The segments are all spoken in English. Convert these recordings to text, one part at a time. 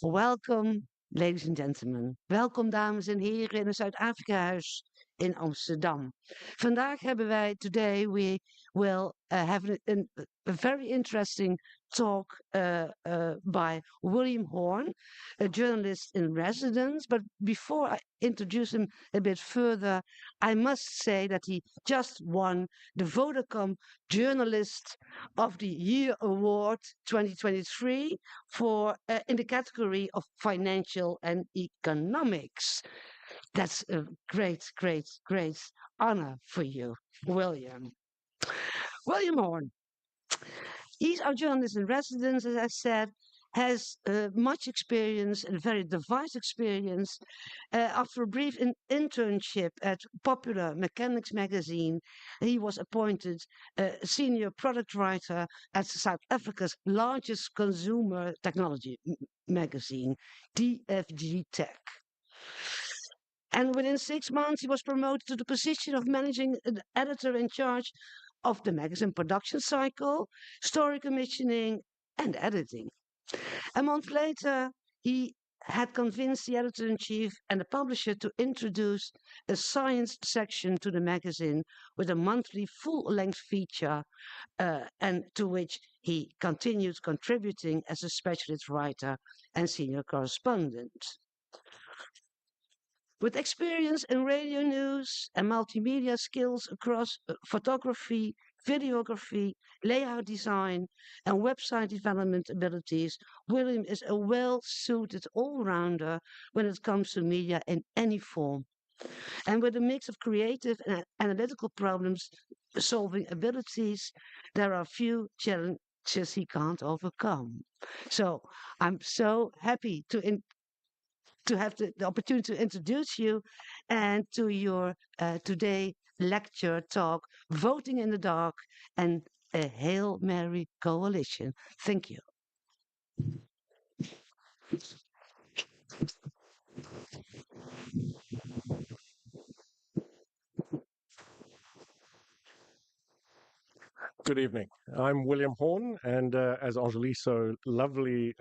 Welcome, ladies and gentlemen. Welkom, dames en heren, in het Zuid-Afrikahuis in Amsterdam. Vandaag hebben wij, today we will have a very interesting talk by William Horn, a journalist in residence. But before I introduce him a bit further, I must say that he just won the Vodacom Journalist of the Year Award 2023 for in the category of financial and economics. That's a great, great, great honor for you, William. William Horn. He's our journalist in residence, as I said, has much experience and very diverse experience. After a brief internship at Popular Mechanics magazine, he was appointed senior product writer at South Africa's largest consumer technology magazine, DFG Tech. And within 6 months, he was promoted to the position of managing editor in charge of the magazine production cycle, story commissioning, and editing. A month later, he had convinced the editor-in-chief and the publisher to introduce a science section to the magazine with a monthly full-length feature, and to which he continued contributing as a specialist writer and senior correspondent. With experience in radio news and multimedia skills across photography, videography, layout design, and website development abilities, William is a well-suited all-rounder when it comes to media in any form. And with a mix of creative and analytical problem-solving abilities, there are few challenges he can't overcome. So I'm so happy to have the opportunity to introduce you and to your today lecture talk, Voting in the Dark and a Hail Mary Coalition. Thank you. Good evening. I'm William Horn, and as Angelique so lovely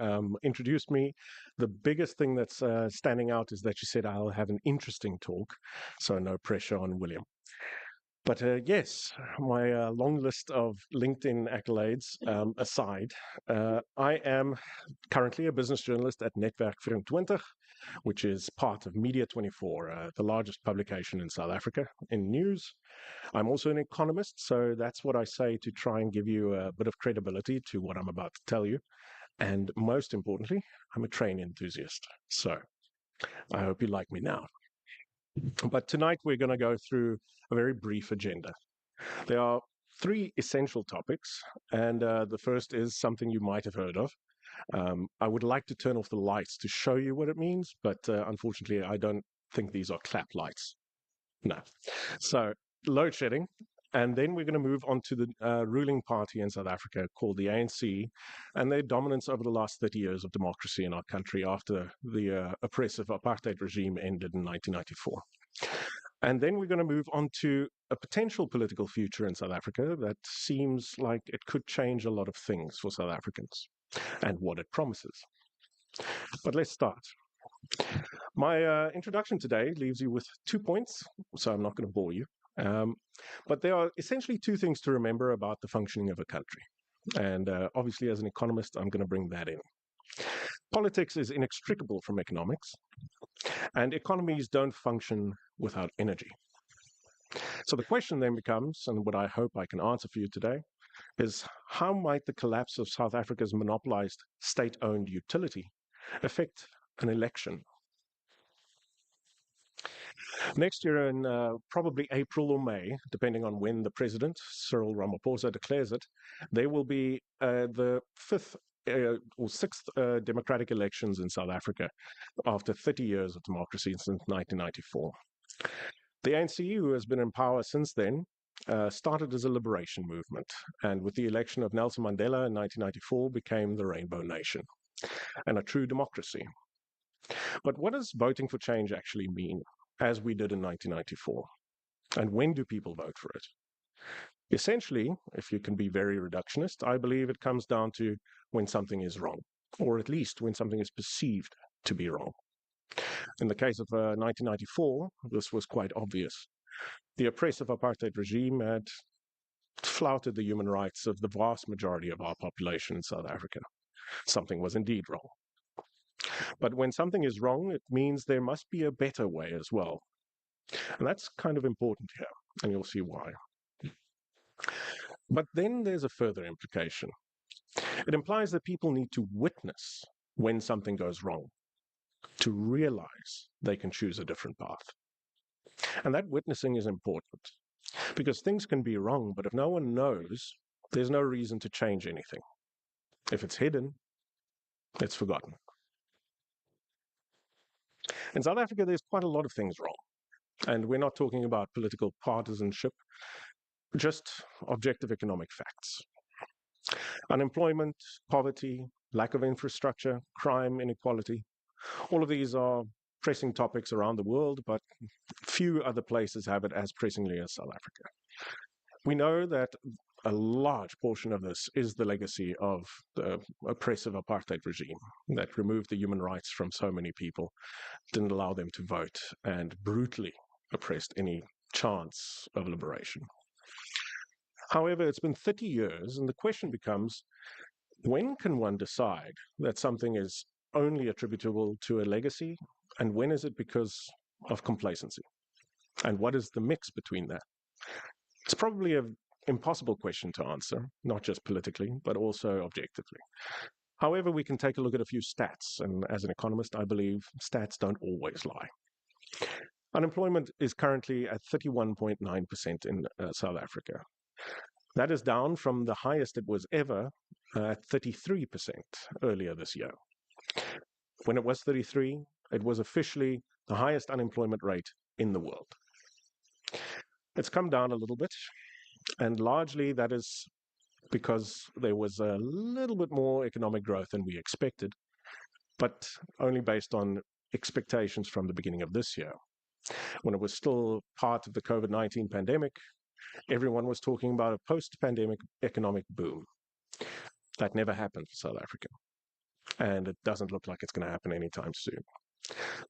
introduced me, the biggest thing that's standing out is that she said I'll have an interesting talk, so no pressure on William. But yes, my long list of LinkedIn accolades aside, I am currently a business journalist at Netwerk 24, which is part of Media 24, the largest publication in South Africa in news. I'm also an economist, so that's what I say to try and give you a bit of credibility to what I'm about to tell you. And most importantly, I'm a train enthusiast. So I hope you like me now. But tonight we're going to go through a very brief agenda. There are 3 essential topics, and the first is something you might have heard of. I would like to turn off the lights to show you what it means, but unfortunately I don't think these are clap lights. No. So load shedding, and then we're going to move on to the ruling party in South Africa called the ANC and their dominance over the last 30 years of democracy in our country after the oppressive apartheid regime ended in 1994. And then we're going to move on to a potential political future in South Africa that seems like it could change a lot of things for South Africans and what it promises. But let's start. My introduction today leaves you with 2 points, so I'm not going to bore you. But there are essentially 2 things to remember about the functioning of a country. And obviously, as an economist, I'm going to bring that in. Politics is inextricable from economics, and economies don't function without energy. So the question then becomes, and what I hope I can answer for you today, is how might the collapse of South Africa's monopolized state-owned utility affect an election? Next year in probably April or May, depending on when the president, Cyril Ramaphosa, declares it, there will be the 5th or 6th democratic elections in South Africa after 30 years of democracy since 1994. The ANC, who has been in power since then, started as a liberation movement, and with the election of Nelson Mandela in 1994 became the Rainbow Nation and a true democracy. But what does voting for change actually mean, as we did in 1994? And when do people vote for it? Essentially, if you can be very reductionist, I believe it comes down to when something is wrong. or at least when something is perceived to be wrong. In the case of 1994, this was quite obvious. The oppressive apartheid regime had flouted the human rights of the vast majority of our population in South Africa. Something was indeed wrong. But when something is wrong, it means there must be a better way as well. And that's kind of important here, and you'll see why. But then there's a further implication. It implies that people need to witness when something goes wrong, to realize they can choose a different path. And that witnessing is important, because things can be wrong, but if no one knows, there's no reason to change anything. If it's hidden, it's forgotten. In South Africa, there's quite a lot of things wrong. And we're not talking about political partisanship, just objective economic facts. Unemployment, poverty, lack of infrastructure, crime, inequality. All of these are pressing topics around the world, but few other places have it as pressingly as South Africa. We know that a large portion of this is the legacy of the oppressive apartheid regime that removed the human rights from so many people, didn't allow them to vote, and brutally oppressed any chance of liberation. However, it's been 30 years, and the question becomes, when can one decide that something is only attributable to a legacy, and when is it because of complacency? And what is the mix between that? It's probably an impossible question to answer, not just politically, but also objectively. However, we can take a look at a few stats, and as an economist, I believe stats don't always lie. Unemployment is currently at 31.9% in South Africa. That is down from the highest it was ever at 33% earlier this year. When it was 33, it was officially the highest unemployment rate in the world. It's come down a little bit, and largely that is because there was a little bit more economic growth than we expected, but only based on expectations from the beginning of this year. When it was still part of the COVID-19 pandemic, everyone was talking about a post-pandemic economic boom. That never happened for South Africa, and it doesn't look like it's going to happen anytime soon.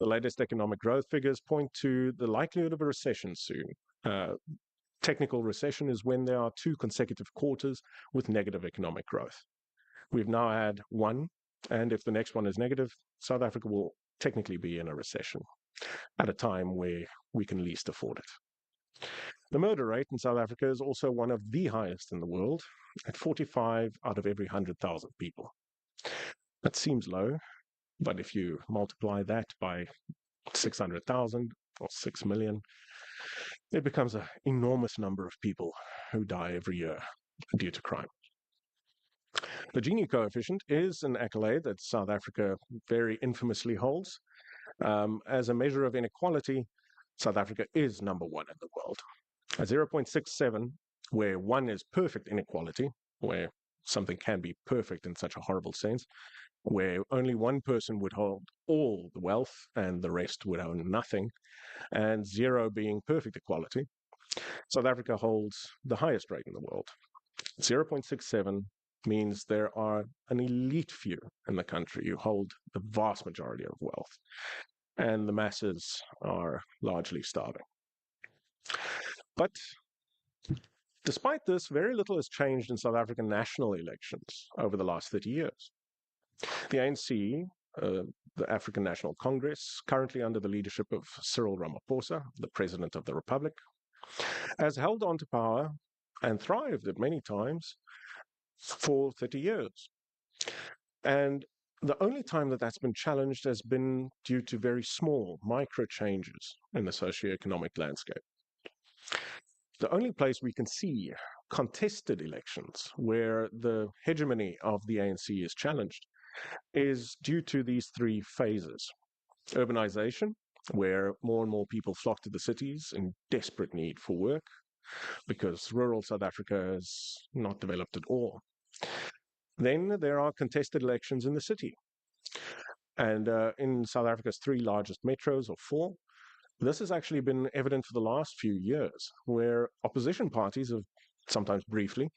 The latest economic growth figures point to the likelihood of a recession soon. Technical recession is when there are 2 consecutive quarters with negative economic growth. We've now had one, and if the next one is negative, South Africa will technically be in a recession at a time where we can least afford it. The murder rate in South Africa is also one of the highest in the world, at 45 out of every 100,000 people. That seems low, but if you multiply that by 600,000 or 6 million, it becomes an enormous number of people who die every year due to crime. The Gini coefficient is an accolade that South Africa very infamously holds. As a measure of inequality, South Africa is number 1 in the world. At 0.67, where 1 is perfect inequality, where something can be perfect in such a horrible sense, where only one person would hold all the wealth and the rest would own nothing, and 0 being perfect equality, South Africa holds the highest rate in the world. 0.67 means there are an elite few in the country who hold the vast majority of wealth, and the masses are largely starving. But despite this, very little has changed in South African national elections over the last 30 years. The ANC, the African National Congress, currently under the leadership of Cyril Ramaphosa, the President of the Republic, has held on to power and thrived at many times for 30 years. And the only time that that's been challenged has been due to very small micro changes in the socioeconomic landscape. The only place we can see contested elections where the hegemony of the ANC is challenged is due to these 3 phases. Urbanization, where more and more people flock to the cities in desperate need for work, because rural South Africa is not developed at all. Then there are contested elections in the city. And in South Africa's 3 largest metros, or 4, this has actually been evident for the last few years, where opposition parties have, sometimes briefly,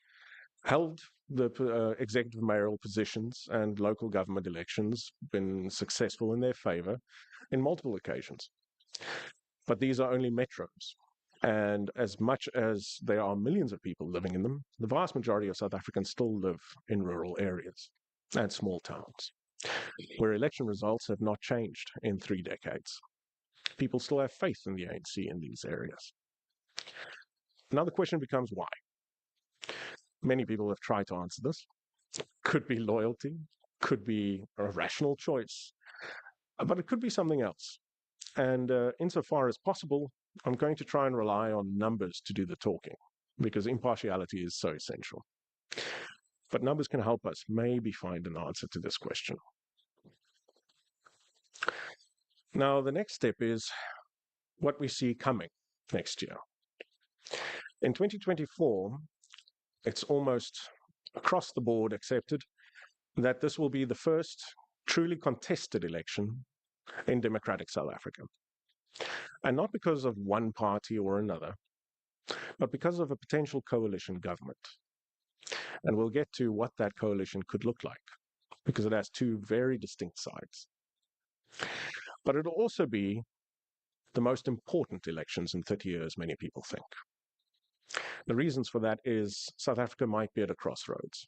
held the executive mayoral positions and local government elections, been successful in their favor in multiple occasions. But these are only metros. And as much as there are millions of people living in them, the vast majority of South Africans still live in rural areas and small towns, where election results have not changed in 3 decades. People still have faith in the ANC in these areas. Now the question becomes why? Many people have tried to answer this. Could be loyalty, could be a rational choice, but it could be something else. And insofar as possible, I'm going to try and rely on numbers to do the talking, because impartiality is so essential. But numbers can help us maybe find an answer to this question. Now, the next step is what we see coming next year. In 2024, it's almost across the board accepted that this will be the first truly contested election in democratic South Africa. And not because of one party or another, but because of a potential coalition government. And we'll get to what that coalition could look like, because it has two very distinct sides. But it'll also be the most important elections in 30 years, many people think. The reasons for that is South Africa might be at a crossroads.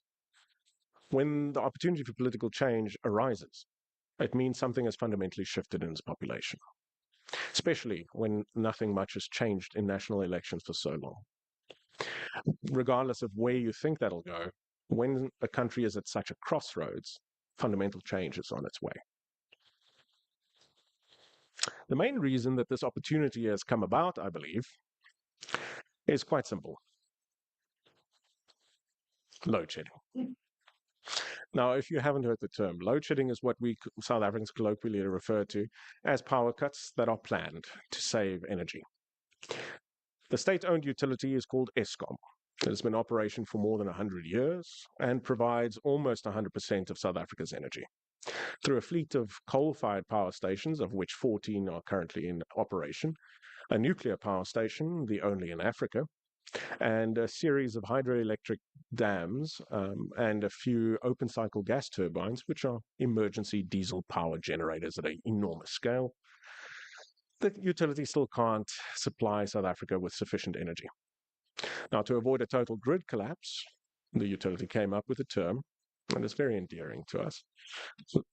When the opportunity for political change arises, it means something has fundamentally shifted in its population, especially when nothing much has changed in national elections for so long. Regardless of where you think that'll go, when a country is at such a crossroads, fundamental change is on its way. The main reason that this opportunity has come about, I believe, is quite simple. Load shedding. Now, if you haven't heard the term, load shedding is what we South Africans colloquially refer to as power cuts that are planned to save energy. The state-owned utility is called Eskom. It has been in operation for more than 100 years and provides almost 100% of South Africa's energy through a fleet of coal-fired power stations, of which 14 are currently in operation, a nuclear power station, the only in Africa, and a series of hydroelectric dams and a few open-cycle gas turbines, which are emergency diesel power generators at an enormous scale. The utility still can't supply South Africa with sufficient energy. Now, to avoid a total grid collapse, the utility came up with a term, and it's very endearing to us,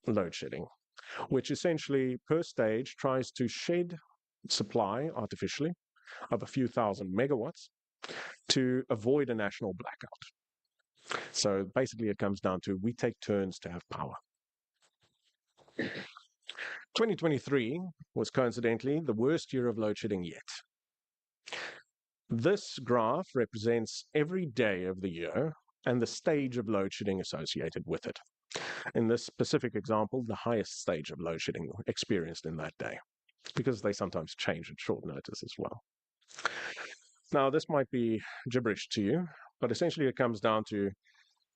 load shedding, which essentially per stage tries to shed supply artificially of a few thousand megawatts to avoid a national blackout. So basically it comes down to we take turns to have power. 2023 was coincidentally the worst year of load shedding yet. This graph represents every day of the year and the stage of load shedding associated with it. In this specific example, the highest stage of load shedding experienced in that day, because they sometimes change at short notice as well. Now, this might be gibberish to you, but essentially it comes down to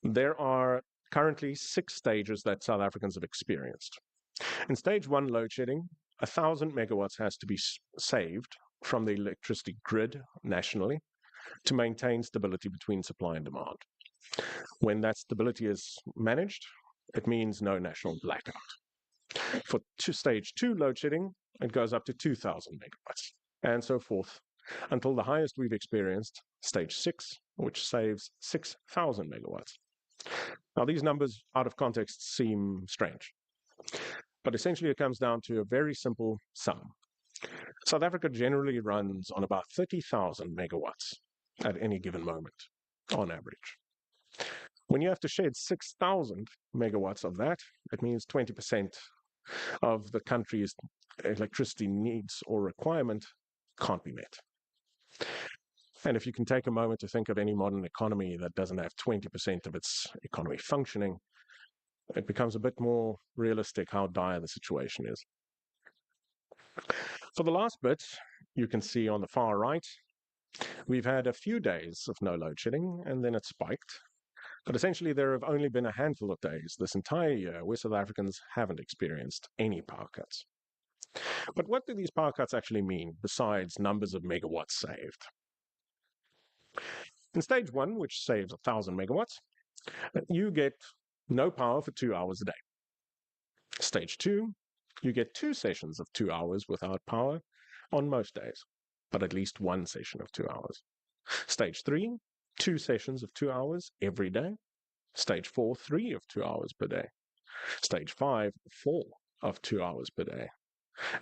there are currently 6 stages that South Africans have experienced. In stage 1 load shedding, 1,000 megawatts has to be saved from the electricity grid nationally to maintain stability between supply and demand. When that stability is managed, it means no national blackout. For stage 2 load shedding, it goes up to 2,000 megawatts, and so forth, until the highest we've experienced, stage 6, which saves 6,000 megawatts. Now, these numbers out of context seem strange, but essentially it comes down to a very simple sum. South Africa generally runs on about 30,000 megawatts at any given moment, on average. When you have to shed 6,000 megawatts of that, it means 20% of the country's electricity needs or requirement can't be met. And if you can take a moment to think of any modern economy that doesn't have 20% of its economy functioning, it becomes a bit more realistic how dire the situation is. For the last bit, you can see on the far right, we've had a few days of no load shedding, and then it spiked. But essentially, there have only been a handful of days this entire year where South Africans haven't experienced any power cuts. But what do these power cuts actually mean, besides numbers of megawatts saved? In stage one, which saves 1,000 megawatts, you get no power for 2 hours a day. Stage two, you get 2 sessions of 2 hours without power on most days, but at least one session of 2 hours. Stage three, 2 sessions of 2 hours every day. Stage four, 3 of 2 hours per day. Stage five, 4 of 2 hours per day.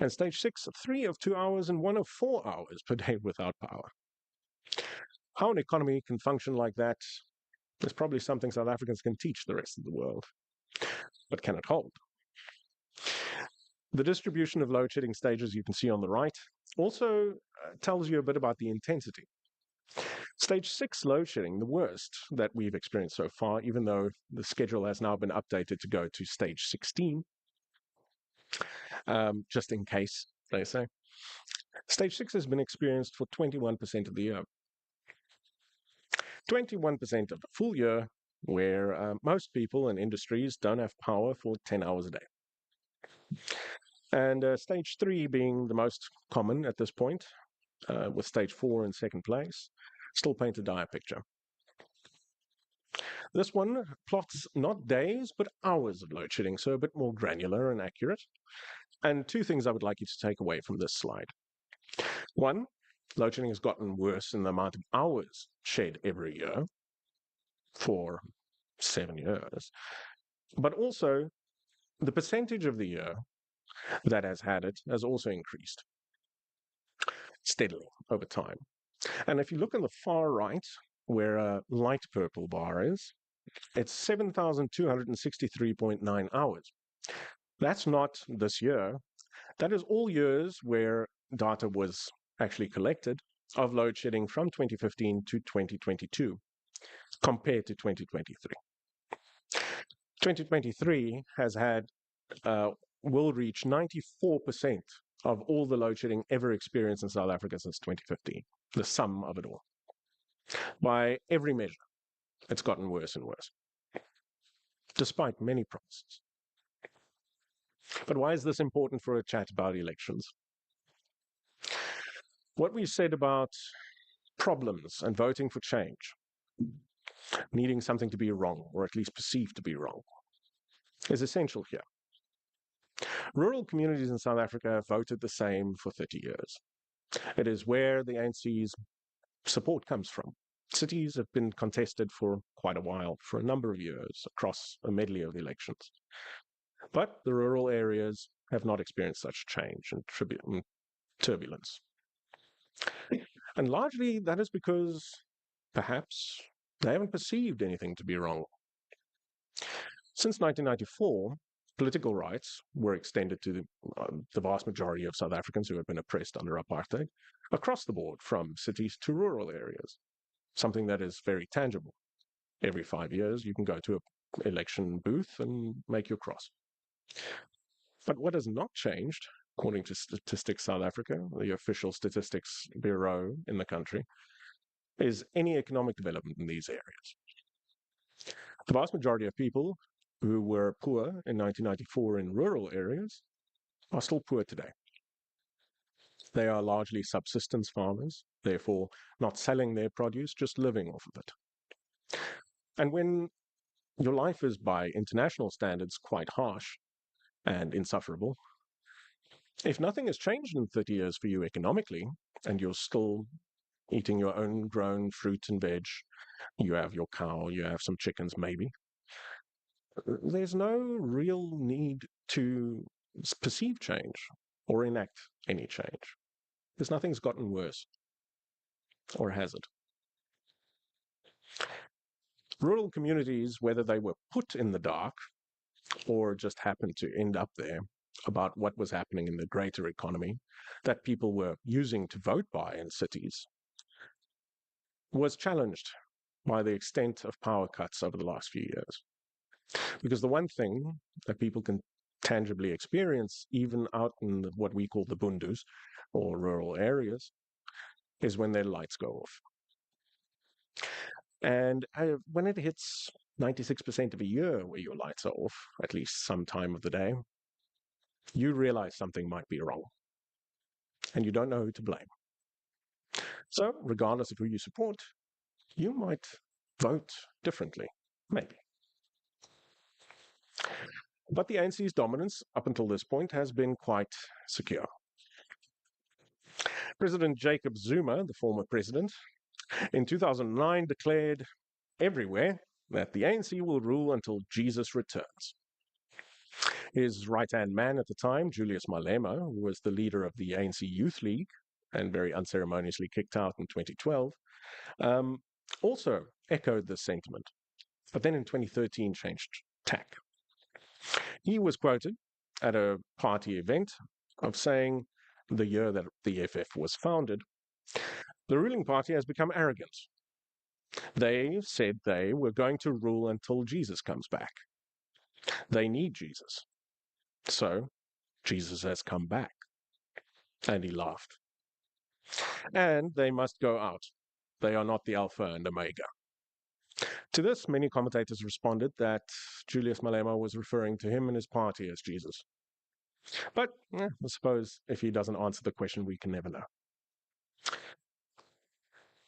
And stage six, 3 of 2 hours and 1 of 4 hours per day without power. How an economy can function like that is probably something South Africans can teach the rest of the world. But can it hold? The distribution of load shedding stages you can see on the right also tells you a bit about the intensity. Stage 6 load shedding, the worst that we've experienced so far, even though the schedule has now been updated to go to stage 16, just in case, they say. Stage 6 has been experienced for 21% of the year. 21% of the full year, where most people and industries don't have power for 10 hours a day. And stage 3 being the most common at this point, with stage 4 in second place, still paint a dire picture. This one plots not days, but hours of load shedding, so a bit more granular and accurate. And two things I would like you to take away from this slide. One, load shedding has gotten worse in the amount of hours shed every year for 7 years. But also, the percentage of the year that has had it has also increased steadily over time. And if you look on the far right, where a light purple bar is, it's 7,263.9 hours. That's not this year. That is all years where data was actually collected of load shedding from 2015 to 2022 compared to 2023. 2023 has had, will reach 94% of all the load shedding ever experienced in South Africa since 2015, the sum of it all. By every measure, it's gotten worse and worse, despite many promises. But why is this important for a chat about elections? What we said about problems and voting for change, needing something to be wrong, or at least perceived to be wrong, is essential here. Rural communities in South Africa have voted the same for 30 years. It is where the ANC's support comes from. Cities have been contested for quite a while, for a number of years, across a medley of elections. But the rural areas have not experienced such change and turbulence. And largely that is because, perhaps, they haven't perceived anything to be wrong. Since 1994, political rights were extended to the vast majority of South Africans who had been oppressed under apartheid, across the board, from cities to rural areas, something that is very tangible. Every 5 years, you can go to an election booth and make your cross. But what has not changed, according to Statistics South Africa, the official statistics bureau in the country, is any economic development in these areas. The vast majority of people who were poor in 1994 in rural areas are still poor today. They are largely subsistence farmers, therefore not selling their produce, just living off of it. And when your life is, by international standards, quite harsh and insufferable, if nothing has changed in 30 years for you economically, and you're still eating your own grown fruit and veg, you have your cow, you have some chickens maybe, there's no real need to perceive change or enact any change, because nothing's gotten worse, or has it? Rural communities, whether they were put in the dark or just happened to end up there, about what was happening in the greater economy that people were using to vote by in cities, was challenged by the extent of power cuts over the last few years. Because the one thing that people can tangibly experience, even out in what we call the bundus, or rural areas, is when their lights go off. And when it hits 96% of a year where your lights are off, at least some time of the day, you realize something might be wrong. And you don't know who to blame. So, regardless of who you support, you might vote differently, maybe. But the ANC's dominance up until this point has been quite secure. President Jacob Zuma, the former president, in 2009 declared everywhere that the ANC will rule until Jesus returns. His right-hand man at the time, Julius Malema, who was the leader of the ANC Youth League and very unceremoniously kicked out in 2012, also echoed this sentiment, but then in 2013 changed tack. He was quoted at a party event of saying, the year that the EFF was founded, the ruling party has become arrogant. They said they were going to rule until Jesus comes back. They need Jesus. So Jesus has come back. And he laughed. And they must go out. They are not the Alpha and Omega. To this, many commentators responded that Julius Malema was referring to him and his party as Jesus. But I suppose if he doesn't answer the question, we can never know.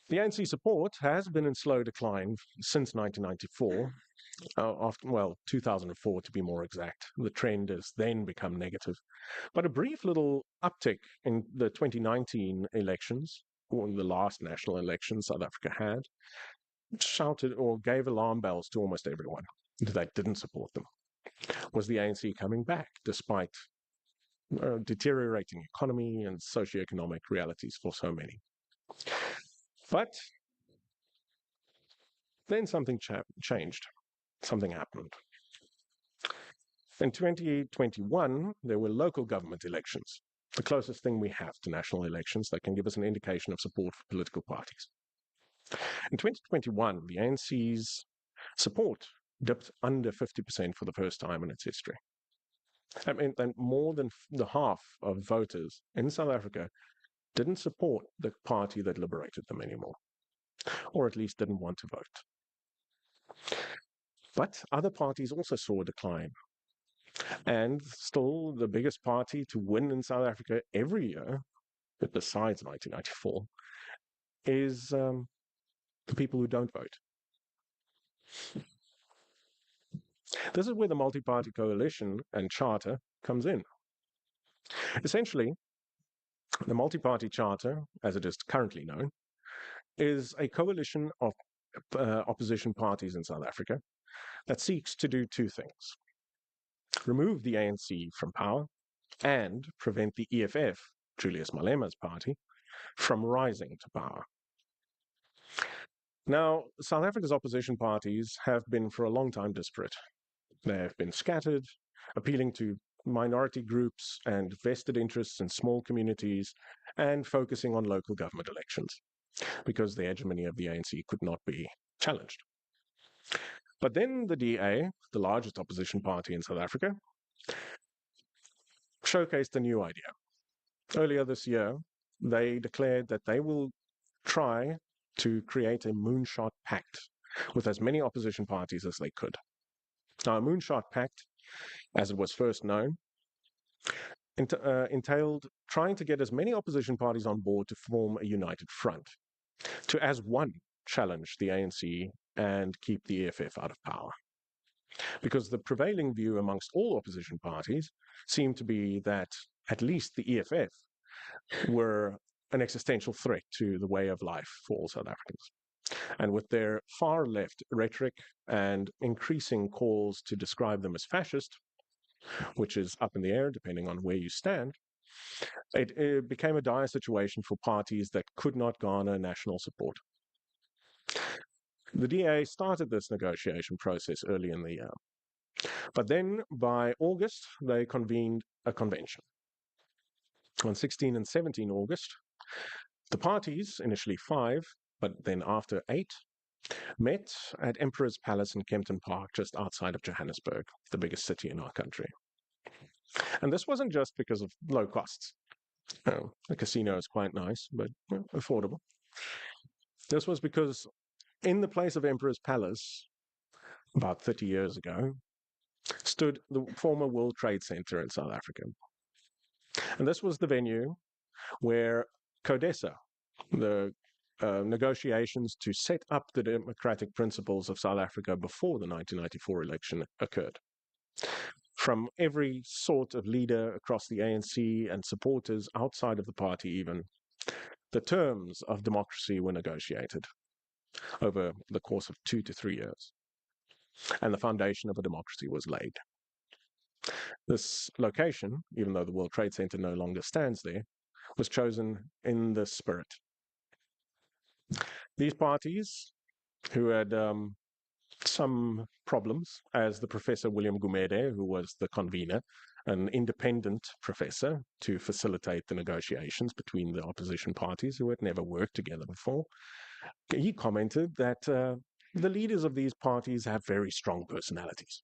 The ANC support has been in slow decline since 1994, 2004 to be more exact. The trend has then become negative. But a brief little uptick in the 2019 elections, or the last national election South Africa had, shouted or gave alarm bells to almost everyone that didn't support them. Was the ANC coming back despite deteriorating economy and socioeconomic realities for so many? But then something changed. Something happened. In 2021, there were local government elections, the closest thing we have to national elections that can give us an indication of support for political parties. In 2021, the ANC's support dipped under 50% for the first time in its history. I mean, and more than the half of voters in South Africa didn't support the party that liberated them anymore, or at least didn't want to vote. But other parties also saw a decline. And still, the biggest party to win in South Africa every year, besides 1994, is the people who don't vote. This is where the multi-party coalition and charter comes in. Essentially, the multi-party charter, as it is currently known, is a coalition of opposition parties in South Africa that seeks to do two things: remove the ANC from power and prevent the EFF, Julius Malema's party, from rising to power. Now, South Africa's opposition parties have been for a long time disparate. They have been scattered, appealing to minority groups and vested interests in small communities, and focusing on local government elections, because the hegemony of the ANC could not be challenged. But then the DA, the largest opposition party in South Africa, showcased a new idea. Earlier this year, they declared that they will try to create a moonshot pact with as many opposition parties as they could. Now, a moonshot pact, as it was first known, entailed trying to get as many opposition parties on board to form a united front, to as one challenge the ANC and keep the EFF out of power. Because the prevailing view amongst all opposition parties seemed to be that at least the EFF were an existential threat to the way of life for all South Africans. And with their far left rhetoric and increasing calls to describe them as fascist, which is up in the air depending on where you stand, it became a dire situation for parties that could not garner national support. The DA started this negotiation process early in the year. But then by August, they convened a convention. On 16 and 17 August, the parties, initially 5, but then after 8, met at Emperor's Palace in Kempton Park, just outside of Johannesburg, the biggest city in our country. And this wasn't just because of low costs. The casino is quite nice, but affordable. This was because in the place of Emperor's Palace, about 30 years ago, stood the former World Trade Center in South Africa. And this was the venue where CODESA, the negotiations to set up the democratic principles of South Africa before the 1994 election occurred. From every sort of leader across the ANC and supporters outside of the party even, the terms of democracy were negotiated over the course of 2 to 3 years, and the foundation of a democracy was laid. This location, even though the World Trade Center no longer stands there, was chosen in this spirit. These parties, who had some problems, as the Professor William Gumede, who was the convener, an independent professor to facilitate the negotiations between the opposition parties who had never worked together before, he commented that the leaders of these parties have very strong personalities,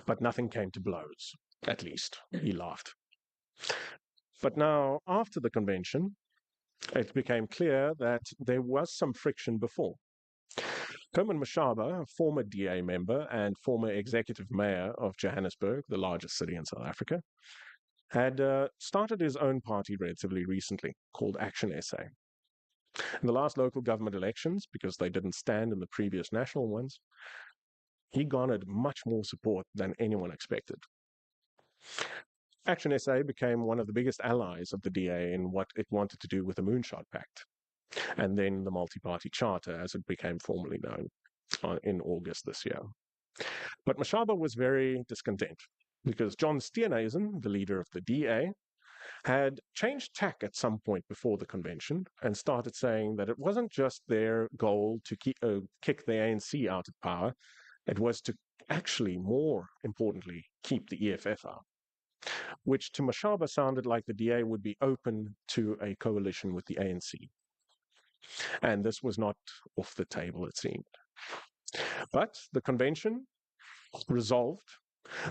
but nothing came to blows, at least, he laughed. But now, after the convention, it became clear that there was some friction before. Herman Mashaba, a former DA member and former executive mayor of Johannesburg, the largest city in South Africa, had started his own party relatively recently, called Action SA. In the last local government elections, because they didn't stand in the previous national ones, he garnered much more support than anyone expected. Action SA became one of the biggest allies of the DA in what it wanted to do with the Moonshot Pact, and then the multi-party charter, as it became formally known in August this year. But Mashaba was very discontent because John Steenhuisen, the leader of the DA, had changed tack at some point before the convention and started saying that it wasn't just their goal to kick the ANC out of power, it was to actually, more importantly, keep the EFF out, which to Mashaba sounded like the DA would be open to a coalition with the ANC. And this was not off the table, it seemed. But the convention resolved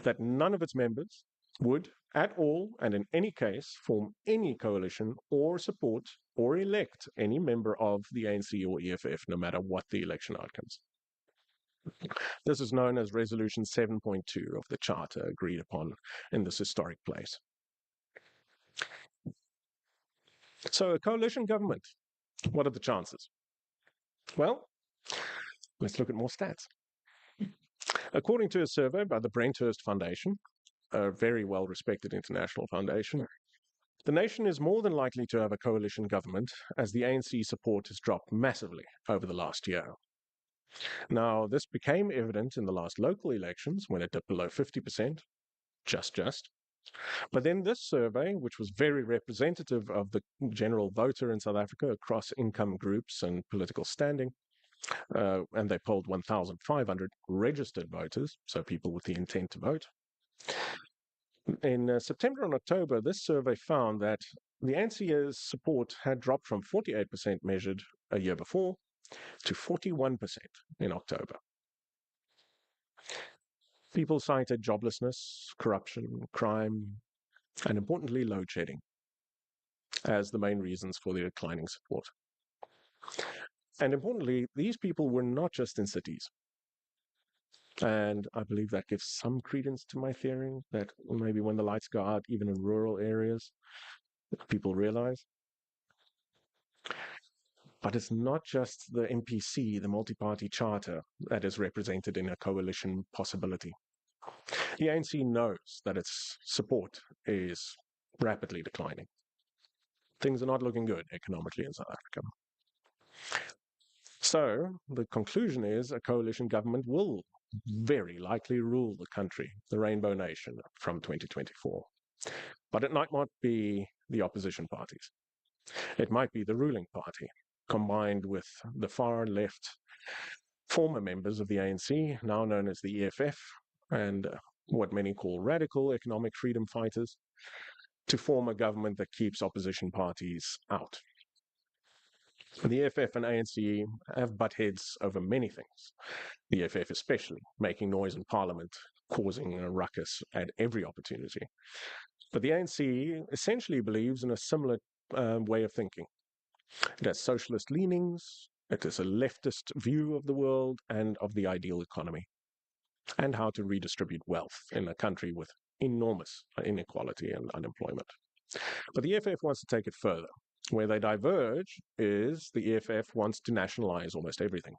that none of its members would, at all and in any case, form any coalition or support or elect any member of the ANC or EFF, no matter what the election outcomes. This is known as Resolution 7.2 of the Charter agreed upon in this historic place. So a coalition government, what are the chances? Well, let's look at more stats. According to a survey by the Brenthurst Foundation, a very well-respected international foundation, the nation is more than likely to have a coalition government as the ANC support has dropped massively over the last year. Now, this became evident in the last local elections when it dipped below 50%, just. But then this survey, which was very representative of the general voter in South Africa across income groups and political standing, and they polled 1,500 registered voters, so people with the intent to vote. In September and October, this survey found that the ANC's support had dropped from 48% measured a year before to 41% in October. People cited joblessness, corruption, crime, and importantly, load shedding as the main reasons for the declining support. And importantly, these people were not just in cities. And I believe that gives some credence to my theory that maybe when the lights go out, even in rural areas, people realize. But it's not just the MPC, the multi-party charter, that is represented in a coalition possibility. The ANC knows that its support is rapidly declining. Things are not looking good economically in South Africa. So the conclusion is a coalition government will very likely rule the country, the Rainbow Nation, from 2024. But it might not be the opposition parties. It might be the ruling party, combined with the far left former members of the ANC, now known as the EFF, and what many call radical economic freedom fighters, to form a government that keeps opposition parties out. The EFF and ANC have butt heads over many things. The EFF especially, making noise in Parliament, causing a ruckus at every opportunity. But the ANC essentially believes in a similar way of thinking. It has socialist leanings, it is a leftist view of the world and of the ideal economy, and how to redistribute wealth in a country with enormous inequality and unemployment. But the EFF wants to take it further. Where they diverge is the EFF wants to nationalize almost everything.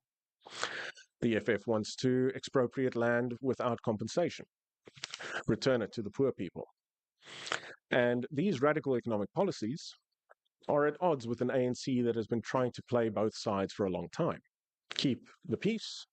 The EFF wants to expropriate land without compensation, return it to the poor people. And these radical economic policies are at odds with an ANC that has been trying to play both sides for a long time. Keep the peace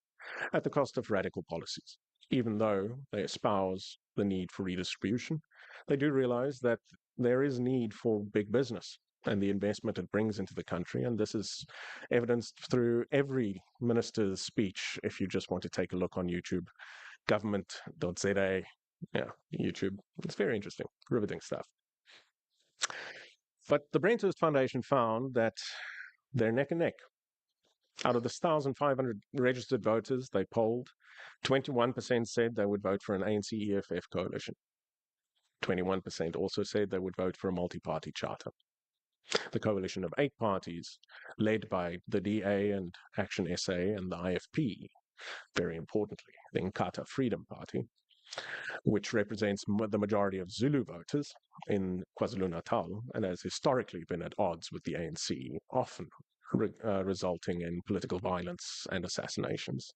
at the cost of radical policies. Even though they espouse the need for redistribution, they do realize that there is need for big business and the investment it brings into the country. And this is evidenced through every minister's speech. If you just want to take a look on YouTube, government.za, yeah, YouTube. It's very interesting, riveting stuff. But the Brenthurst Foundation found that they're neck and neck. Out of the 1,500 registered voters they polled, 21% said they would vote for an ANC-EFF coalition. 21% also said they would vote for a multi-party charter. The coalition of 8 parties, led by the DA and Action SA and the IFP, very importantly, the Inkatha Freedom Party, which represents the majority of Zulu voters in KwaZulu-Natal and has historically been at odds with the ANC, often resulting in political violence and assassinations.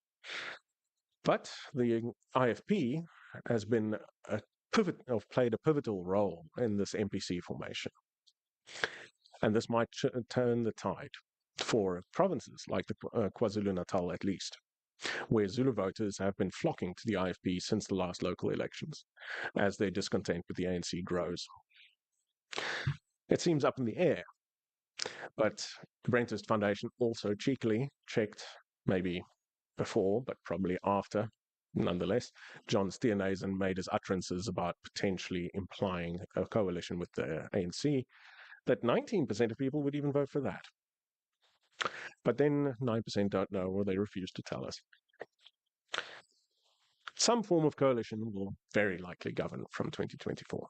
But the IFP has been played a pivotal role in this MPC formation. And this might turn the tide for provinces like the KwaZulu-Natal at least, where Zulu voters have been flocking to the IFP since the last local elections, as their discontent with the ANC grows. It seems up in the air, but the Brenthurst Foundation also cheekily checked, maybe before, but probably after, nonetheless, John Steenhuisen made his utterances about potentially implying a coalition with the ANC, that 19% of people would even vote for that. But then 9% don't know, or they refuse to tell us. Some form of coalition will very likely govern from 2024.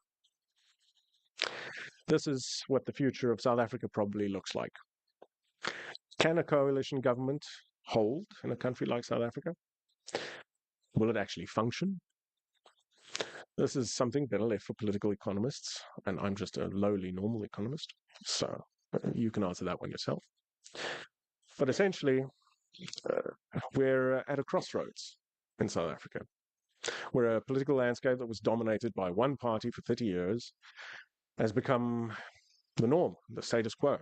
This is what the future of South Africa probably looks like. Can a coalition government hold in a country like South Africa? Will it actually function? This is something better left for political economists, and I'm just a lowly normal economist, so you can answer that one yourself. But essentially, we're at a crossroads in South Africa. We're a political landscape that was dominated by one party for 30 years has become the norm, the status quo.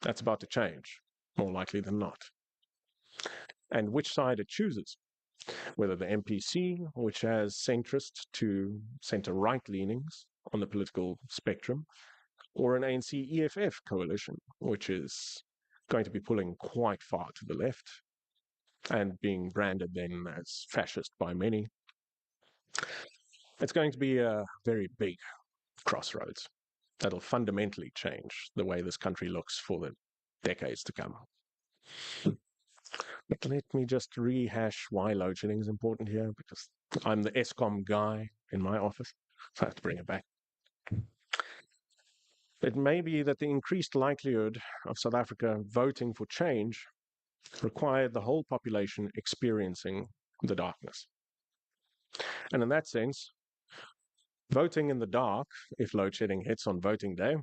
That's about to change, more likely than not. And which side it chooses, whether the MPC, which has centrist to centre-right leanings on the political spectrum, or an ANC-EFF coalition, which is going to be pulling quite far to the left and being branded then as fascist by many. It's going to be a very big crossroads that'll fundamentally change the way this country looks for the decades to come. But let me just rehash why load shedding is important here, because I'm the Eskom guy in my office, so I have to bring it back. It may be that the increased likelihood of South Africa voting for change required the whole population experiencing the darkness. And in that sense, voting in the dark, if load shedding hits on voting day,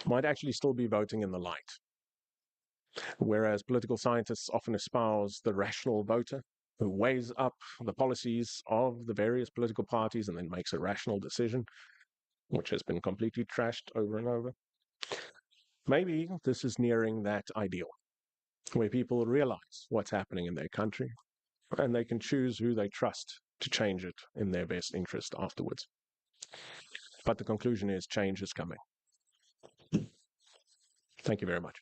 might actually still be voting in the light. Whereas political scientists often espouse the rational voter who weighs up the policies of the various political parties and then makes a rational decision, which has been completely trashed over and over. Maybe this is nearing that ideal, where people realize what's happening in their country and they can choose who they trust to change it in their best interest afterwards. But the conclusion is change is coming. Thank you very much.